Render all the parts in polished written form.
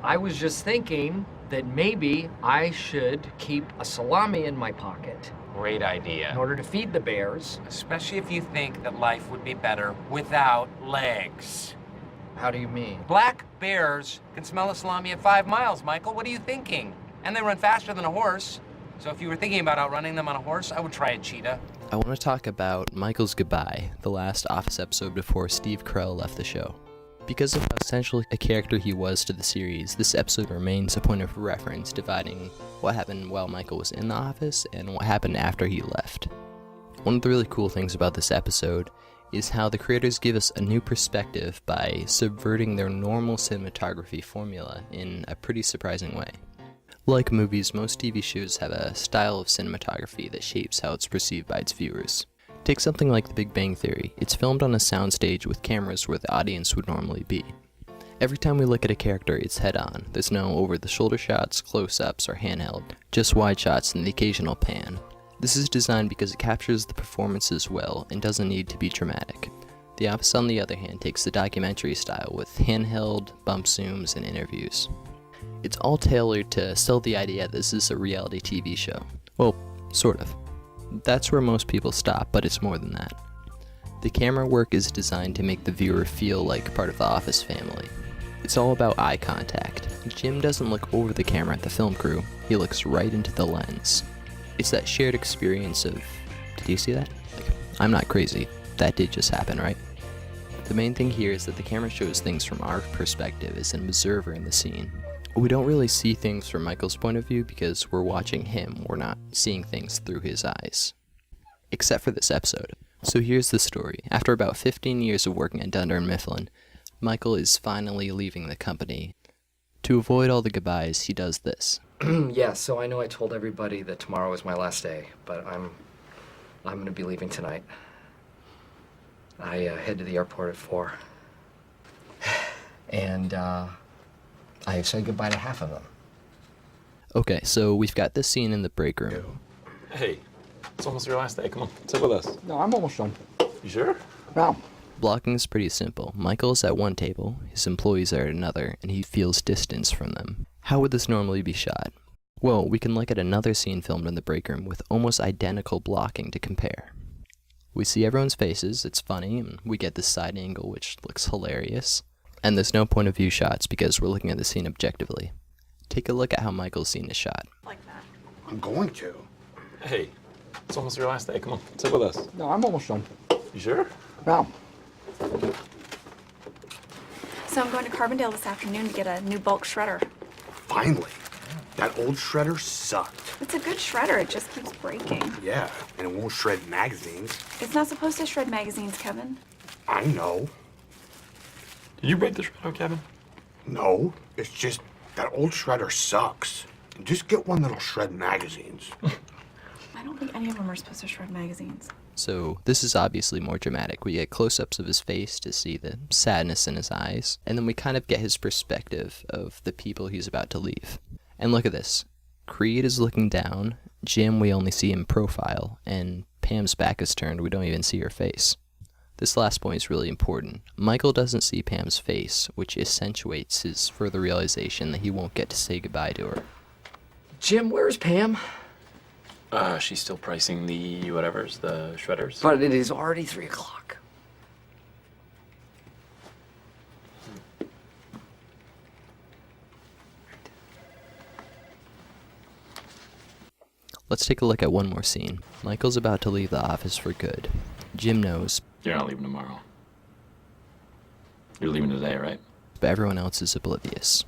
I was just thinking that maybe I should keep a salami in my pocket Great idea. in order to feed the bears. Especially if you think that life would be better without legs. How do you mean? Black bears can smell a salami at 5 miles, Michael. What are you thinking? And they run faster than a horse. So if you were thinking about outrunning them on a horse, I would try a cheetah. I want to talk about Michael's goodbye, the last Office episode before Steve Carell left the show. Because of how essential a character he was to the series, this episode remains a point of reference dividing what happened while Michael was in the office and what happened after he left. One of the really cool things about this episode is how the creators give us a new perspective by subverting their normal cinematography formula in a pretty surprising way. Like movies, most TV shows have a style of cinematography that shapes how it's perceived by its viewers. Take something like The Big Bang Theory. It's filmed on a soundstage with cameras where the audience would normally be. Every time we look at a character, it's head-on. There's no over-the-shoulder shots, close-ups, or handheld, just wide shots and the occasional pan. This is designed because it captures the performances well and doesn't need to be dramatic. The Office, on the other hand, takes the documentary style with handheld, bump zooms, and interviews. It's all tailored to sell the idea that this is a reality TV show. Well, sort of. That's where most people stop, but it's more than that. The camera work is designed to make the viewer feel like part of the Office family. It's all about eye contact. Jim doesn't look over the camera at the film crew, he looks right into the lens. It's that shared experience of, did you see that? I'm not crazy, that did just happen, right? The main thing here is that the camera shows things from our perspective as an observer in the scene. We don't really see things from Michael's point of view because we're watching him, we're not seeing things through his eyes. Except for this episode. So here's the story. After about 15 years of working at Dunder & Mifflin, Michael is finally leaving the company. To avoid all the goodbyes, he does this. Yeah, so I know I told everybody that tomorrow is my last day, but I'm going to be leaving tonight. I head to the airport at 4. And I said goodbye to half of them. Okay, so we've got this scene in the break room. Hey, it's almost your last day. Come on, sit with us. No, I'm almost done. You sure? No. Blocking is pretty simple. Michael's at one table, his employees are at another, and he feels distance from them. How would this normally be shot? Well, we can look at another scene filmed in the break room with almost identical blocking to compare. We see everyone's faces, it's funny, and we get this side angle which looks hilarious. And there's no point of view shots because we're looking at the scene objectively. Take a look at how Michael's scene is shot. Like that. I'm going to. Hey, it's almost your last day. Come on, sit with us. No, I'm almost done. You sure? No. So I'm going to Carbondale this afternoon to get a new bulk shredder. Finally. That old shredder sucked. It's a good shredder, it just keeps breaking. Yeah, and it won't shred magazines. It's not supposed to shred magazines, Kevin. I know. Did you break the shredder, Kevin? No, it's just that old shredder sucks. Just get one that'll shred magazines. I don't think any of them are supposed to shred magazines. So this is obviously more dramatic. We get close-ups of his face to see the sadness in his eyes, and then we kind of get his perspective of the people he's about to leave. And look at this. Creed is looking down, Jim we only see in profile, and Pam's back is turned, we don't even see her face. This last point is really important. Michael doesn't see Pam's face, which accentuates his further realization that he won't get to say goodbye to her. Jim, where's Pam? She's still pricing the whatevers, the shredders. But it is already 3 o'clock. Let's take a look at one more scene. Michael's about to leave the office for good. Jim knows, You're not leaving tomorrow. You're leaving today, right? but everyone else is oblivious.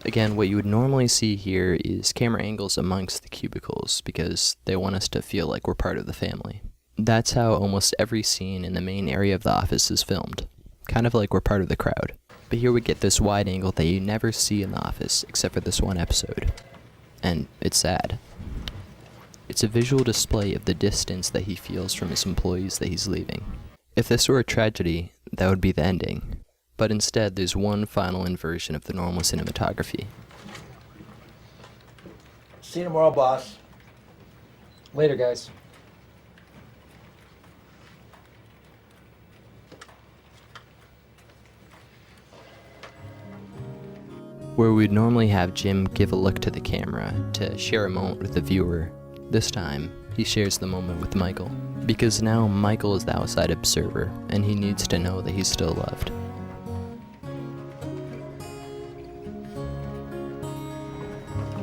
Again, what you would normally see here is camera angles amongst the cubicles because they want us to feel like we're part of the family. That's how almost every scene in the main area of the office is filmed, kind of like we're part of the crowd. But here we get this wide angle that you never see in the office except for this one episode. And it's sad. It's a visual display of the distance that he feels from his employees that he's leaving. If this were a tragedy, that would be the ending. but instead there's one final inversion of the normal cinematography. See you tomorrow, boss. Later, guys. Where we'd normally have Jim give a look to the camera to share a moment with the viewer, this time he shares the moment with Michael. Because now Michael is the outside observer, and he needs to know that he's still loved.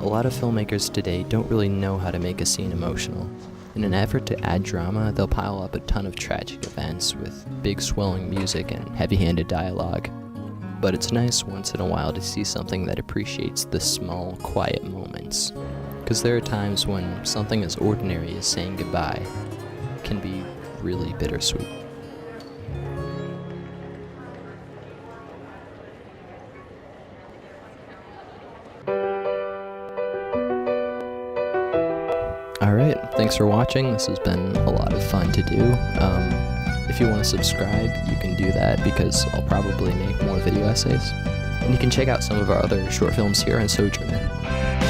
A lot of filmmakers today don't really know how to make a scene emotional. In an effort to add drama, they'll pile up a ton of tragic events with big swelling music and heavy-handed dialogue. But it's nice once in a while to see something that appreciates the small, quiet moments. Because there are times when something as ordinary as saying goodbye can be really bittersweet. Alright, thanks for watching. This has been a lot of fun to do. If you want to subscribe, you can do that because I'll probably make more video essays. And you can check out some of our other short films here on Sojourner.